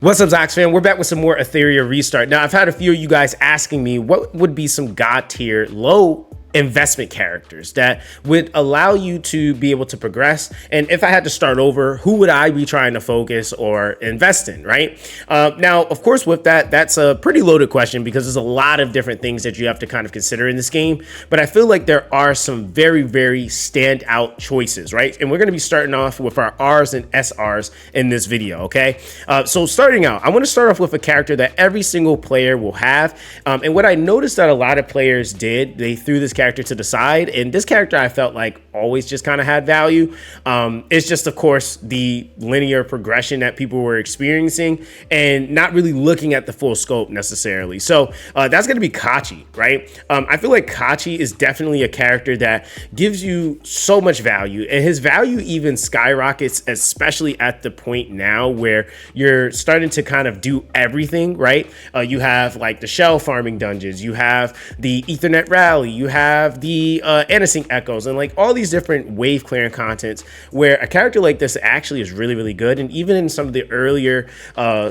What's up, Zox fam? We're back with some more Etheria Restart. Now, I've had a few of you guys asking me what would be some god tier low investment characters that would allow you to be able to progress, and if I had to start over, who would I be trying to focus or invest in, right? Now, of course, with that's a pretty loaded question because there's a lot of different things that you have to kind of consider in this game, but I feel like there are some very standout choices, right? And we're going to be starting off with our R's and SR's in this video, okay? So starting out, I want to start off with a character that every single player will have, and what I noticed that a lot of players did, they threw this character to the side, and this character I felt like always just kind of had value. It's just, of course, the linear progression that people were experiencing and not really looking at the full scope necessarily. So that's going to be Kachi, right? I feel like Kachi is definitely a character that gives you so much value, and his value even skyrockets, especially at the point now where you're starting to kind of do everything, right? You have like the shell farming dungeons, you have the Ethernet rally, you have the Anasync echoes, and like all these different wave clearing contents where a character like this actually is really good. And even in some of the earlier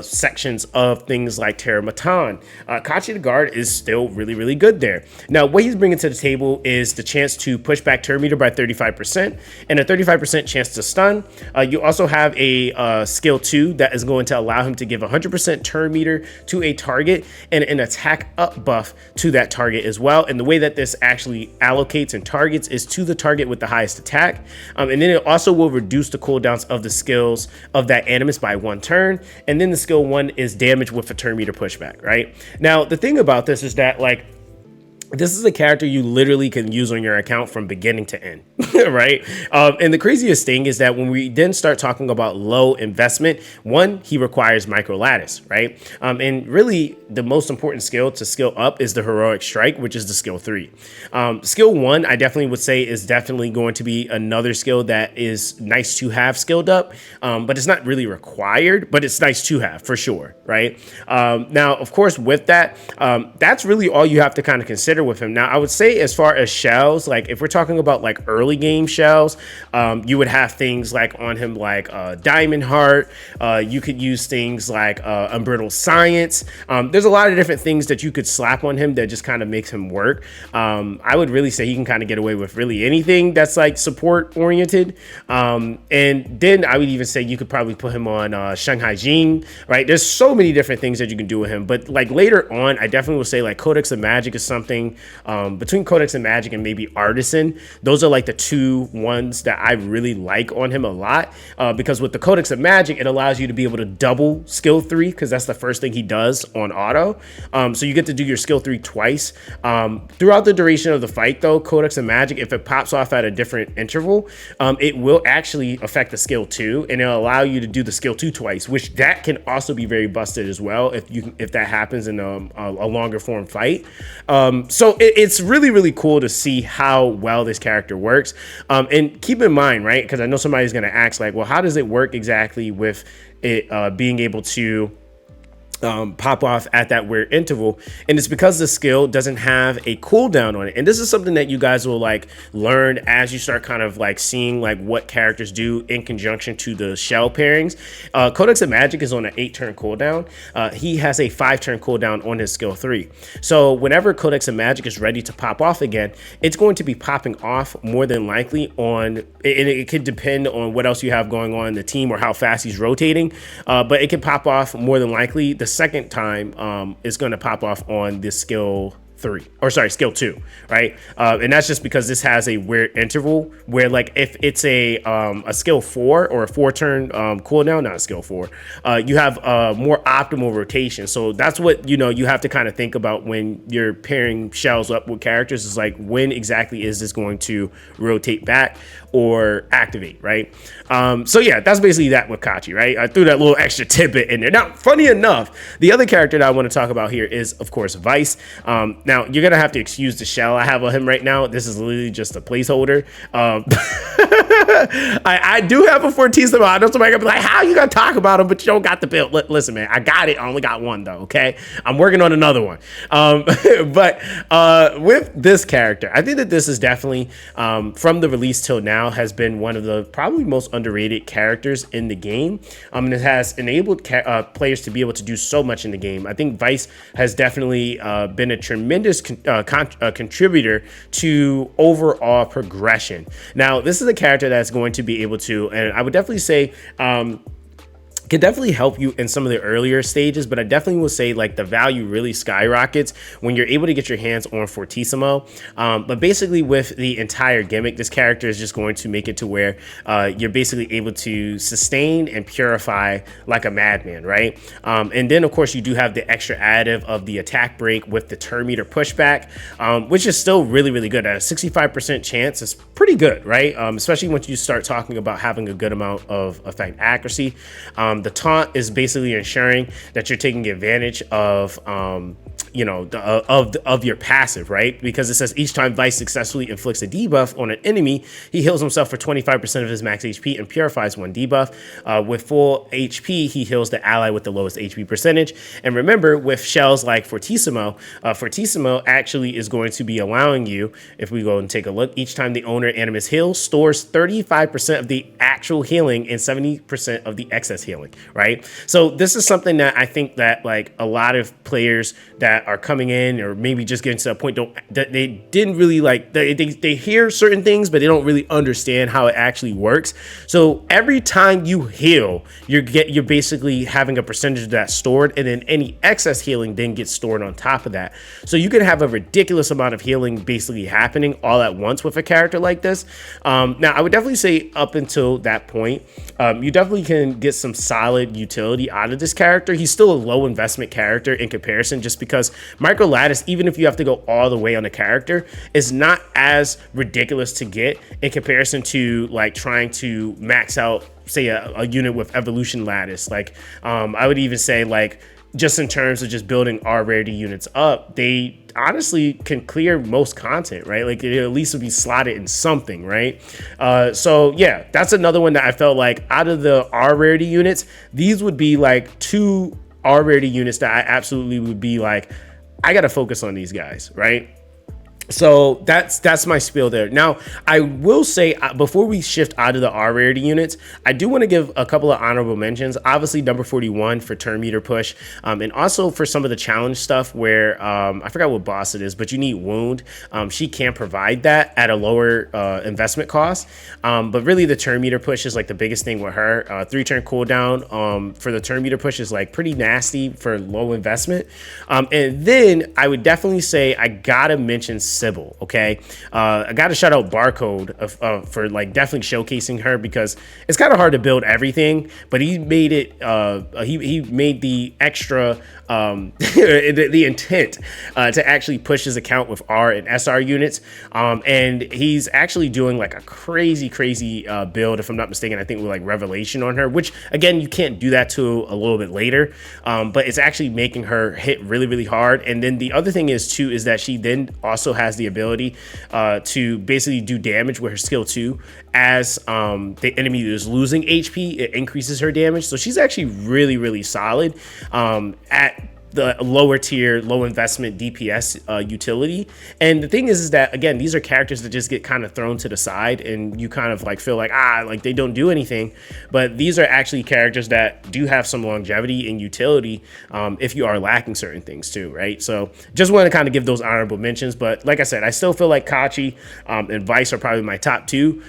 sections of things like Terra Matan, Kachi the Guard is still really good there. Now, what he's bringing to the table is the chance to push back turn meter by 35% and a 35% chance to stun. You also have a skill 2 that is going to allow him to give 100% turn meter to a target and an attack up buff to that target as well. And the way that this actually allocates and targets is to the target with the highest attack, and then it also will reduce the cooldowns of the skills of that Animus by 1 turn, and then the skill 1 is damage with a turn meter pushback. Right now, the thing about this is that like this is a character you literally can use on your account from beginning to end, right? And the craziest thing is that when we then start talking about low investment, one, he requires micro lattice, right? And really the most important skill to skill up is the heroic strike, which is the skill 3. Skill 1, I definitely would say, is definitely going to be another skill that is nice to have skilled up, but it's not really required, but it's nice to have for sure, right? Now, of course, with that, that's really all you have to kind of consider with him. Now, I would say as far as shells, like if we're talking about like early game shells, you would have things like on him like Diamond Heart. You could use things like Unbrittled Science. There's a lot of different things that you could slap on him that just kind of makes him work. I would really say he can kind of get away with really anything that's like support oriented. And then I would even say you could probably put him on Shanghai Jing, right? There's so many different things that you can do with him, but like later on, I definitely would say like Codex of Magic is something. Between Codex and Magic and maybe Artisan, those are like the two ones that I really like on him a lot, because with the Codex of Magic, it allows you to be able to double skill 3 because that's the first thing he does on auto. So you get to do your skill 3 twice. Throughout the duration of the fight though, Codex of Magic, if it pops off at a different interval, it will actually affect the skill 2 and it'll allow you to do the skill 2 twice, which that can also be very busted as well if that happens in a longer form fight. So it's really cool to see how well this character works. And keep in mind, right, because I know somebody's going to ask like, well, how does it work exactly with it being able to pop off at that weird interval? And it's because the skill doesn't have a cooldown on it, and this is something that you guys will like learn as you start kind of like seeing like what characters do in conjunction to the shell pairings. Codex of Magic is on an 8-turn cooldown. He has a 5-turn cooldown on his skill 3, so whenever Codex of Magic is ready to pop off again, it's going to be popping off more than likely on, and it could depend on what else you have going on in the team or how fast he's rotating, but it can pop off more than likely the second time is going to pop off on this skill 3, or sorry, skill 2, right? And that's just because this has a weird interval where like if it's a skill 4 or a 4-turn cooldown, not a skill 4, you have more optimal rotation. So that's what, you know, you have to kind of think about when you're pairing shells up with characters, is like when exactly is this going to rotate back or activate, right? So yeah, that's basically that with Kachi, right? I threw that little extra tidbit in there. Now, funny enough, the other character that I want to talk about here is, of course, Vice. Now you're gonna have to excuse the shell I have on him right now. This is literally just a placeholder. I do have a Fortissimo. I know somebody gonna be like, how you gonna talk about him, but you don't got the build? Listen, man, I got it. I only got one though. Okay, I'm working on another one. But with this character, I think that this is definitely from the release till now has been one of the probably most underrated characters in the game. And it has enabled players to be able to do so much in the game. I think Vice has definitely been a tremendous contributor to overall progression. Now, this is a character that's going to be able to, and I would definitely say, can definitely help you in some of the earlier stages, but I definitely will say like the value really skyrockets when you're able to get your hands on Fortissimo. But basically with the entire gimmick, this character is just going to make it to where you're basically able to sustain and purify like a madman, right? And then of course you do have the extra additive of the attack break with the turn meter pushback, which is still really, really good. At a 65% chance, it's pretty good, right? Especially once you start talking about having a good amount of effect accuracy. The taunt is basically ensuring that you're taking advantage of, you know, of your passive, right? Because it says each time Vice successfully inflicts a debuff on an enemy, he heals himself for 25% of his max HP and purifies one debuff. With full HP, he heals the ally with the lowest HP percentage. And remember, with shells like Fortissimo, Fortissimo actually is going to be allowing you, if we go and take a look, each time the owner Animus heals, stores 35% of the actual healing and 70% of the excess healing, right? So this is something that I think that like a lot of players that are coming in or maybe just getting to a point they didn't really like, they hear certain things, but they don't really understand how it actually works. So every time you heal, you're basically having a percentage of that stored, and then any excess healing then gets stored on top of that. So you can have a ridiculous amount of healing basically happening all at once with a character like this. Now I would definitely say up until that point, you definitely can get some solid utility out of this character. He's still a low investment character in comparison, just because Micro Lattice, even if you have to go all the way on the character, is not as ridiculous to get in comparison to like trying to max out, say, a unit with Evolution Lattice. Like I would even say, like, just in terms of just building our rarity units up, they honestly can clear most content, right? Like it at least would be slotted in something, right? So yeah, that's another one that I felt like out of the R rarity units, these would be like two R rarity units that I absolutely would be like, I gotta focus on these guys, right? So that's my spiel there. Now, I will say, before we shift out of the R rarity units, I do want to give a couple of honorable mentions. Obviously, number 41 for turn meter push, and also for some of the challenge stuff where I forgot what boss it is, but you need wound. She can provide that at a lower investment cost. But really, the turn meter push is like the biggest thing with her. 3-turn cooldown for the turn meter push is like pretty nasty for low investment. And then I would definitely say I gotta mention Sybil, okay? I gotta shout out Barcode for like definitely showcasing her, because it's kind of hard to build everything, but he made it, he made the extra, the intent to actually push his account with R and SR units, and he's actually doing like a crazy build, if I'm not mistaken. I think with like Revelation on her, which again, you can't do that to a little bit later, but it's actually making her hit really hard. And then the other thing is too, is that she then also has the ability to basically do damage with her skill 2 as the enemy is losing HP. It increases her damage, so she's actually really solid at the lower tier, low investment DPS utility. And the thing is that, again, these are characters that just get kind of thrown to the side, and you kind of like feel like, like they don't do anything. But these are actually characters that do have some longevity and utility if you are lacking certain things too, right? So just want to kind of give those honorable mentions. But like I said, I still feel like Kachi and Vice are probably my top 2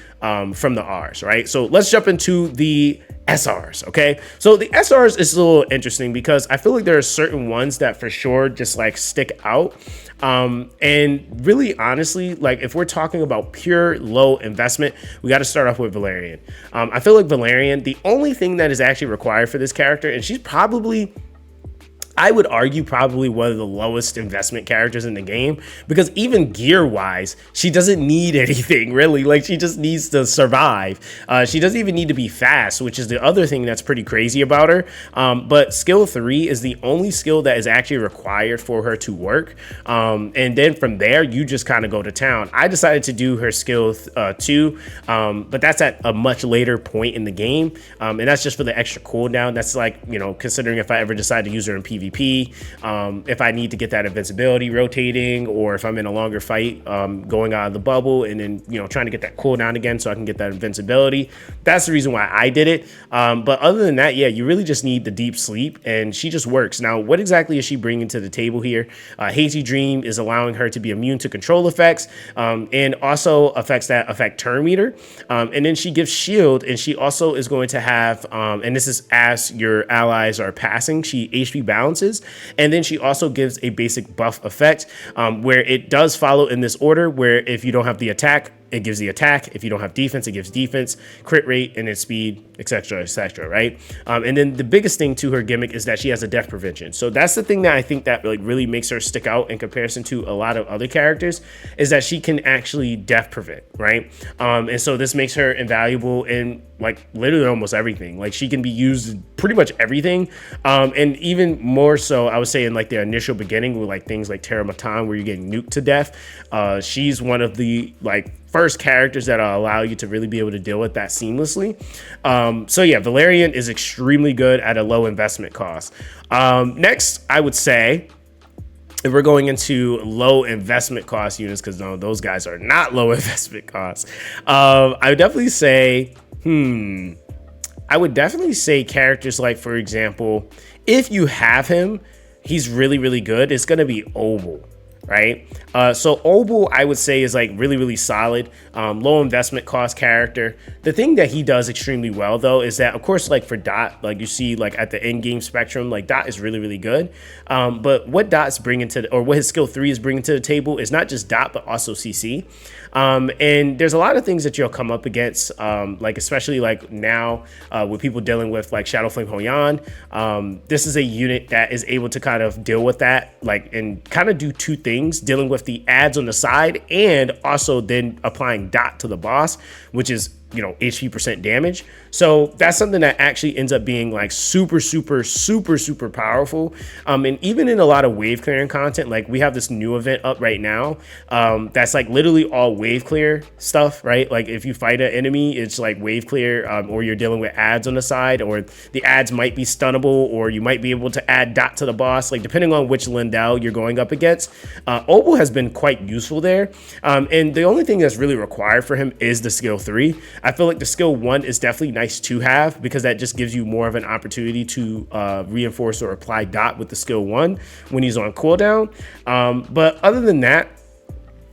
from the R's, right? So let's jump into the SRs, okay? So the SRs is a little interesting because I feel like there are certain ones that for sure just like stick out. And really honestly, like if we're talking about pure low investment, we got to start off with Valyrian. I feel like Valyrian, the only thing that is actually required for this character, and she's probably, I would argue probably one of the lowest investment characters in the game, because even gear wise, she doesn't need anything really. Like, she just needs to survive. She doesn't even need to be fast, which is the other thing that's pretty crazy about her. But skill 3 is the only skill that is actually required for her to work. And then from there, you just kind of go to town. I decided to do her skill 2, but that's at a much later point in the game. And that's just for the extra cooldown. That's like, you know, considering if I ever decide to use her in PvP, if I need to get that invincibility rotating, or if I'm in a longer fight, going out of the bubble and then, you know, trying to get that cooldown again so I can get that invincibility. That's the reason why I did it. But other than that, yeah, you really just need the deep sleep, and she just works. Now, what exactly is she bringing to the table here? Hazy Dream is allowing her to be immune to control effects, and also effects that affect turn meter. And then she gives shield, and she also is going to have, and this is as your allies are passing, she HP balances. And then she also gives a basic buff effect, where it does follow in this order, where if you don't have the attack, it gives the attack. If you don't have defense, it gives defense, crit rate, and then speed, etc., etc., right? And then the biggest thing to her gimmick is that she has a death prevention. So that's the thing that I think that like really makes her stick out in comparison to a lot of other characters, is that she can actually death prevent, right? And so this makes her invaluable in like literally almost everything. Like, she can be used in pretty much everything, and even more so, I would say, in like the initial beginning with like things like Terra Matan, where you're getting nuked to death. She's one of the like first characters that allow you to really be able to deal with that seamlessly. So yeah, Valyrian is extremely good at a low investment cost. Next, I would say, if we're going into low investment cost units, because no, those guys are not low investment costs, I would definitely say, characters like, for example, if you have him, he's really, really good. It's going to be Obol. Right? So Obol, I would say, is like really, really solid, low investment cost character. The thing that he does extremely well, though, is that, of course, like for Dot, like you see like at the end game spectrum, like Dot is really, really good. But what Dot's bringing to, or what his skill 3 is bringing to the table, is not just Dot, but also CC. And there's a lot of things that you'll come up against, like especially like now with people dealing with like Shadow Flame Hoyan. This is a unit that is able to kind of deal with that, like, and kind of do two things, dealing with the ads on the side and also then applying Dot to the boss, which is, you know, HP percent damage. So that's something that actually ends up being like super, super, super, super powerful. And even in a lot of wave clearing content, like we have this new event up right now, that's like literally all wave clear stuff, right? Like if you fight an enemy, it's like wave clear, or you're dealing with ads on the side, or the ads might be stunnable, or you might be able to add Dot to the boss, like depending on which Lindell you're going up against. Obol has been quite useful there. And the only thing that's really required for him is the skill 3. I feel like the skill 1 is definitely nice to have, because that just gives you more of an opportunity to reinforce or apply Dot with the skill 1 when he's on cooldown. But other than that,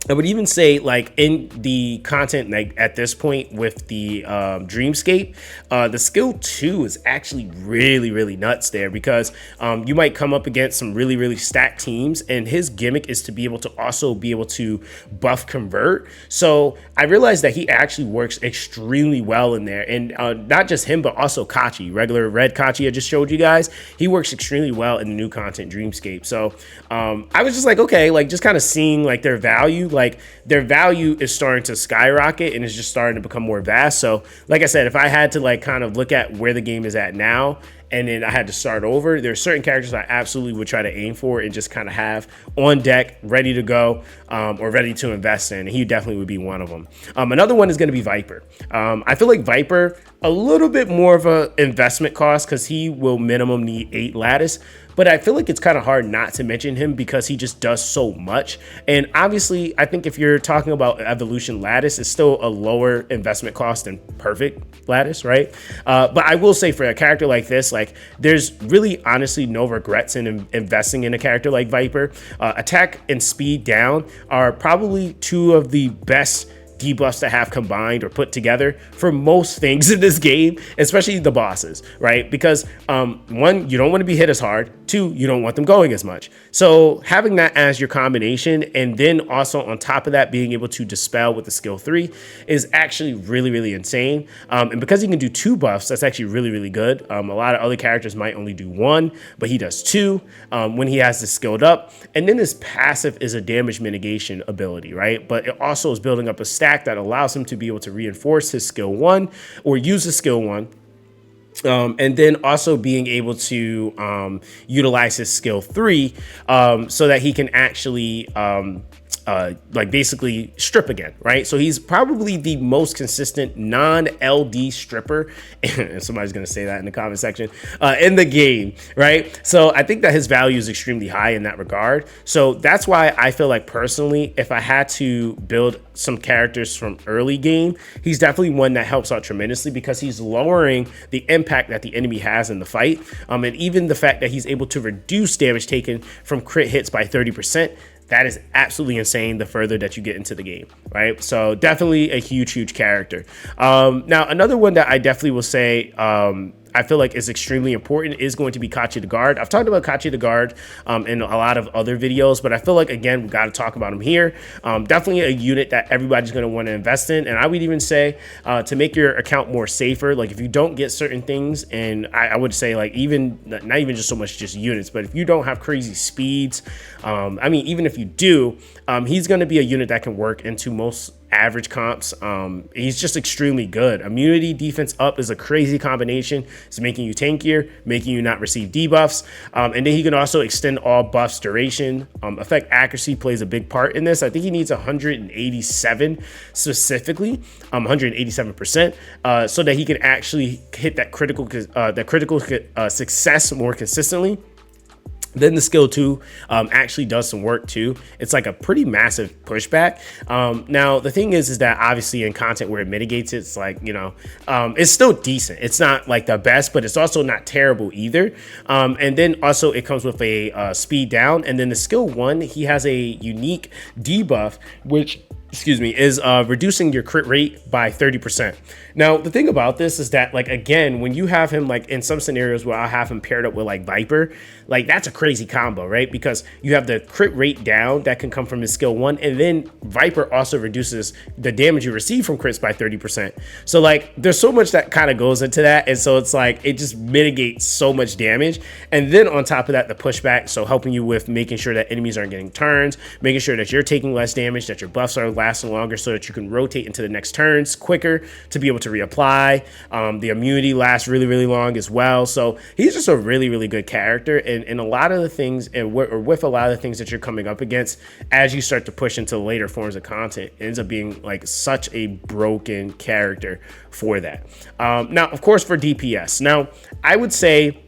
I would even say, like, in the content, like at this point with the Dreamscape, the skill 2 is actually really, really nuts there, because you might come up against some really, really stacked teams, and his gimmick is to be able to also be able to buff convert. So I realized that he actually works extremely well in there, and not just him, but also Kachi, regular red Kachi I just showed you guys. He works extremely well in the new content Dreamscape. So I was just like, okay, like just kind of seeing like their value. Like their value is starting to skyrocket and is just starting to become more vast. So like I said, if I had to like kind of look at where the game is at now, and then I had to start over, there's certain characters I absolutely would try to aim for and just kind of have on deck, ready to go, or ready to invest in. And he definitely would be one of them. Another one is going to be Viper. I feel like Viper, a little bit more of an investment cost, because he will minimum need 8 lattice. But I feel like it's kind of hard not to mention him because he just does so much. And obviously, I think if you're talking about Evolution Lattice, it's still a lower investment cost than Perfect Lattice, right? But I will say, for a character like this, like there's really honestly no regrets in investing in a character like Viper. Attack and speed down are probably two of the best debuffs to have combined or put together for most things in this game, especially the bosses, right? Because one, you don't want to be hit as hard. Two, you don't want them going as much. So having that as your combination, and then also on top of that, being able to dispel with the skill 3 is actually really, really insane. And because he can do 2 buffs, that's actually really, really good. A lot of other characters might only do 1, but he does 2 when he has this skilled up. And then his passive is a damage mitigation ability, right? But it also is building up a stack that allows him to be able to reinforce his skill 1 or use the skill 1. And then also being able to utilize his skill 3 so that he can actually like basically strip again, right? So he's probably the most consistent non-LD stripper, and somebody's gonna say that in the comment section, in the game, right? So I think that his value is extremely high in that regard. So that's why I feel like personally, if I had to build some characters from early game, he's definitely one that helps out tremendously because he's lowering the impact that the enemy has in the fight. And even the fact that he's able to reduce damage taken from crit hits by 30%, that is absolutely insane the further that you get into the game, right? So definitely a huge, huge character. Now, another one that I definitely will say I feel like is extremely important is going to be Kachi the Guard. I've talked about Kachi the Guard in a lot of other videos, but I feel like, again, we got to talk about him here. Definitely a unit that everybody's going to want to invest in. And I would even say to make your account more safer, like if you don't get certain things, and I would say like even, not even just so much just units, but if you don't have crazy speeds, I mean, even if you do, he's going to be a unit that can work into most average comps. He's just extremely good. Immunity, defense up is a crazy combination. It's making you tankier, making you not receive debuffs. And then he can also extend all buffs duration. Effect accuracy plays a big part in this. I think he needs 187 specifically, 187%, so that he can actually hit that critical success more consistently. Then the skill 2 actually does some work too. It's like a pretty massive pushback. Now the thing is that obviously in content where it mitigates, it's like, you know, it's still decent. It's not like the best, but it's also not terrible either. And then also it comes with a speed down. And then the skill 1, he has a unique debuff, which, excuse me, is reducing your crit rate by 30%. Now, the thing about this is that, like, again, when you have him, like, in some scenarios where I'll have him paired up with, like, Viper, like, that's a crazy combo, right? Because you have the crit rate down that can come from his skill 1, and then Viper also reduces the damage you receive from crits by 30%. So, like, there's so much that kind of goes into that, and so it's like, it just mitigates so much damage. And then on top of that, the pushback, so helping you with making sure that enemies aren't getting turns, making sure that you're taking less damage, that your buffs are lasting longer so that you can rotate into the next turns quicker to be able to reapply. The immunity lasts really, really long as well. So he's just a really, really good character. And a lot of the things, and with a lot of the things that you're coming up against as you start to push into later forms of content, it ends up being like such a broken character for that. Now, of course, for DPS. Now, I would say,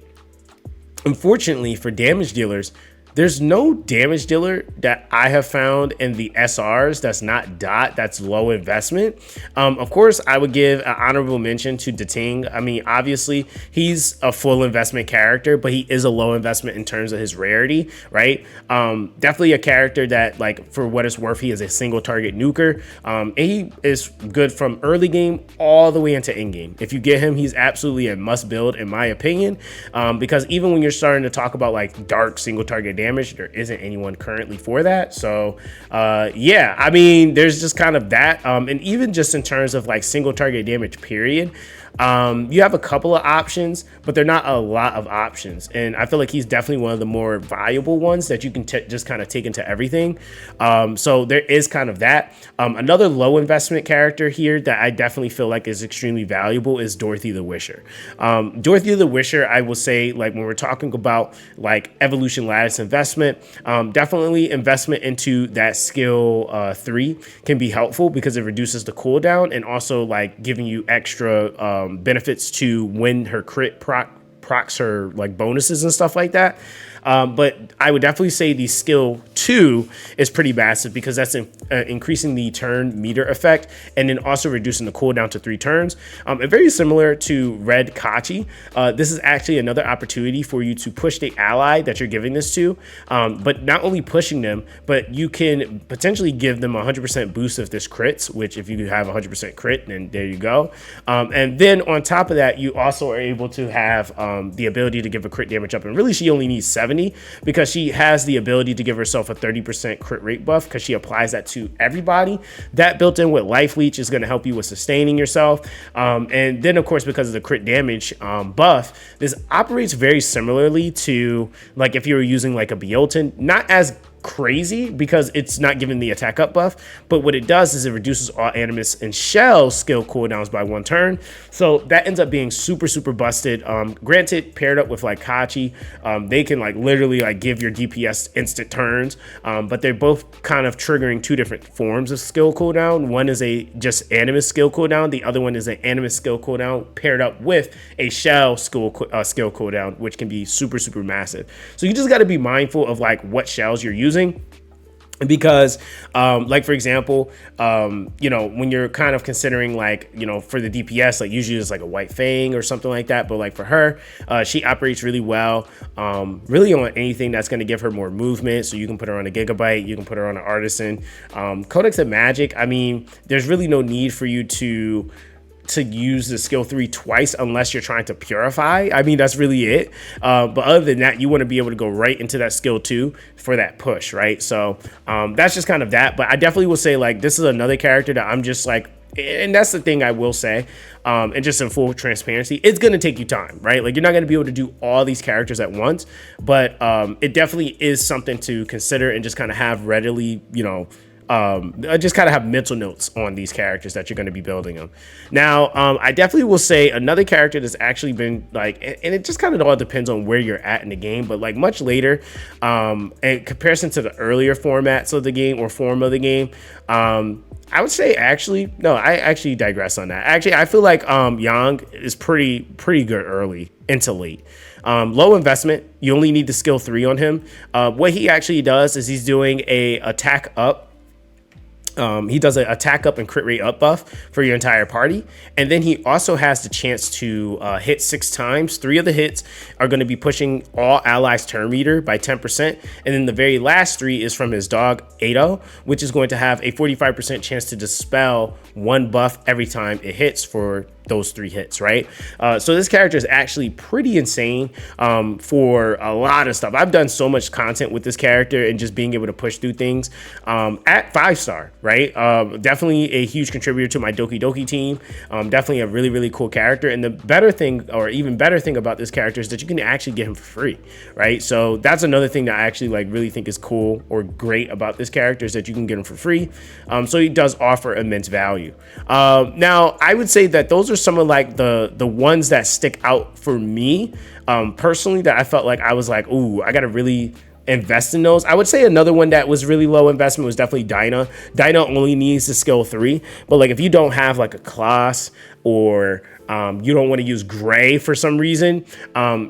unfortunately, for damage dealers, there's no damage dealer that I have found in the SRs that's not DOT, that's low investment. Of course, I would give an honorable mention to Diting. I mean, obviously, he's a full investment character, but he is a low investment in terms of his rarity, right? Definitely a character that, like, for what it's worth, he is a single target nuker. And he is good from early game all the way into end game. If you get him, he's absolutely a must build, in my opinion, because even when you're starting to talk about, like, dark single target damage, there isn't anyone currently for that. So yeah, I mean, there's just kind of that, and even just in terms of like single target damage period, you have a couple of options, but they're not a lot of options, and I feel like he's definitely one of the more valuable ones that you can just kind of take into everything. So there is kind of that. Another low investment character here that I definitely feel like is extremely valuable is Dorothy the Wisher. Dorothy the Wisher, I will say, like, when we're talking about like evolution lattice investment, definitely investment into that skill 3 can be helpful because it reduces the cooldown and also like giving you extra benefits to when her crit proc procs her like bonuses and stuff like that. But I would definitely say the skill 2 is pretty massive because that's increasing the turn meter effect and then also reducing the cooldown to 3 turns. And very similar to Red Kachi, this is actually another opportunity for you to push the ally that you're giving this to, but not only pushing them, but you can potentially give them 100% boost if this crits, which if you have 100% crit, then there you go. And then on top of that, you also are able to have the ability to give a crit damage up, and really she only needs 70 because she has the ability to give herself a 30% crit rate buff because she applies that to everybody. That built in with life leech is going to help you with sustaining yourself, and then of course because of the crit damage buff, this operates very similarly to like if you were using like a Beoten, not as crazy because it's not giving the attack up buff, but what it does is it reduces all Animus and Shell skill cooldowns by 1 turn, so that ends up being super busted. Granted, paired up with like Kachi, they can like literally like give your DPS instant turns, but they're both kind of triggering 2 different forms of skill cooldown. One is a just Animus skill cooldown, the other one is an Animus skill cooldown paired up with a Shell skill cooldown, which can be super massive. So you just got to be mindful of like what shells you're using, because like for example, you know, when you're kind of considering like, you know, for the DPS, like usually it's like a White Fang or something like that, but like for her, she operates really well, really on anything that's going to give her more movement. So you can put her on a Gigabyte, you can put her on an Artisan, Codex of Magic. I mean, there's really no need for you to use the skill 3 twice unless you're trying to purify. I mean, that's really it. But other than that, you want to be able to go right into that skill 2 for that push, right? So that's just kind of that. But I definitely will say like this is another character that I'm just like, and that's the thing I will say, and just in full transparency, it's going to take you time, right? Like you're not going to be able to do all these characters at once, but it definitely is something to consider and just kind of have readily, you know, just kind of have mental notes on these characters that you're going to be building them. Now, I definitely will say another character that's actually been like, and it just kind of all depends on where you're at in the game, but like much later, in comparison to the earlier formats of the game or form of the game, I would say actually, no, I actually digress on that. Actually, I feel like Yang is pretty good early into late. Low investment, you only need the skill 3 on him. What he actually does is he's doing a attack up. He does an attack up and crit rate up buff for your entire party. And then he also has the chance to hit 6 times. 3 of the hits are going to be pushing all allies turn meter by 10%. And then the very last 3 is from his dog, Ado, which is going to have a 45% chance to dispel 1 buff every time it hits for those 3 hits, right? So this character is actually pretty insane for a lot of stuff. I've done so much content with this character and just being able to push through things at 5-star, right? Definitely a huge contributor to my Doki Doki team. Definitely a really cool character. And the better thing, or even better thing about this character is that you can actually get him for free, right? So that's another thing that I actually like really think is cool or great about this character is that you can get him for free. So he does offer immense value. Now, I would say that those are some of like the ones that stick out for me personally, that I felt like I was like, ooh, I gotta really invest in those. I would say another one that was really low investment was definitely Dina. Dina only needs the skill 3, but like if you don't have like a class or you don't want to use Gray for some reason,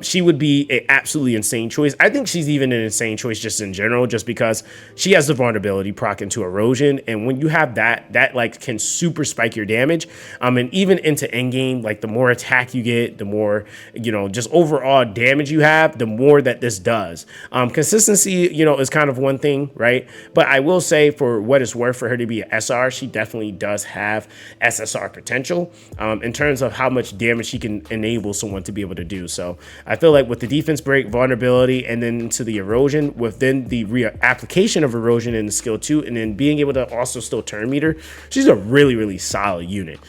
she would be an absolutely insane choice. I think she's even an insane choice just in general, just because she has the vulnerability proc into erosion, and when you have that like can super spike your damage, and even into endgame, like the more attack you get, the more, you know, just overall damage you have, the more that this does. Consistency, you know, is kind of one thing, right? But I will say, for what it's worth, for her to be an SR, she definitely does have SSR potential in terms of how much damage she can enable someone to be able to do. So I feel like with the defense break, vulnerability, and then to the erosion, within the application of erosion in the skill 2, and then being able to also still turn meter, she's a really solid unit.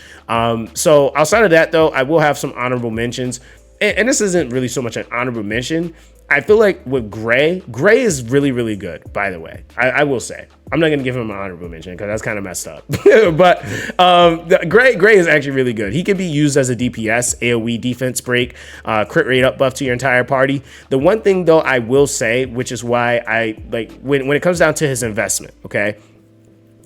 So outside of that though, I will have some honorable mentions, and this isn't really so much an honorable mention. I feel like with Gray is really good, by the way. I will say. I'm not going to give him an honorable mention because that's kind of messed up. But Gray is actually really good. He can be used as a DPS, AoE defense break, crit rate up buff to your entire party. The one thing, though, I will say, which is why I like when it comes down to his investment, okay?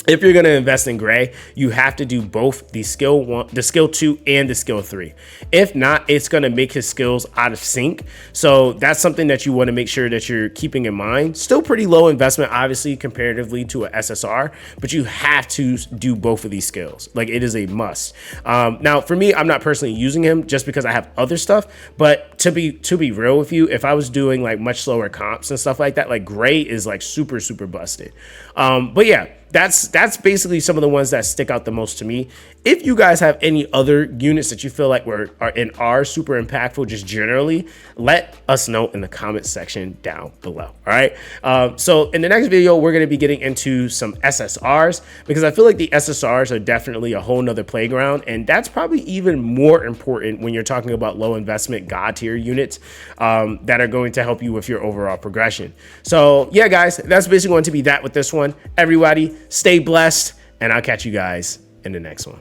if you're going to invest in gray, you have to do both the skill 1, the skill 2, and the skill 3. If not, it's going to make his skills out of sync. So that's something that you want to make sure that you're keeping in mind. Still pretty low investment, obviously, comparatively to a SSR, but you have to do both of these skills. Like, it is a must. Now, for me, I'm not personally using him just because I have other stuff. But to be real with you, if I was doing like much slower comps and stuff like that, like gray is like super busted. But yeah, that's basically some of the ones that stick out the most to me. If you guys have any other units that you feel like are super impactful just generally, let us know in the comment section down below. All right. So in the next video, we're going to be getting into some SSRs, because I feel like the SSRs are definitely a whole nother playground. And that's probably even more important when you're talking about low investment God tier units that are going to help you with your overall progression. So yeah, guys, that's basically going to be that with this one. Everybody stay blessed, and I'll catch you guys in the next one.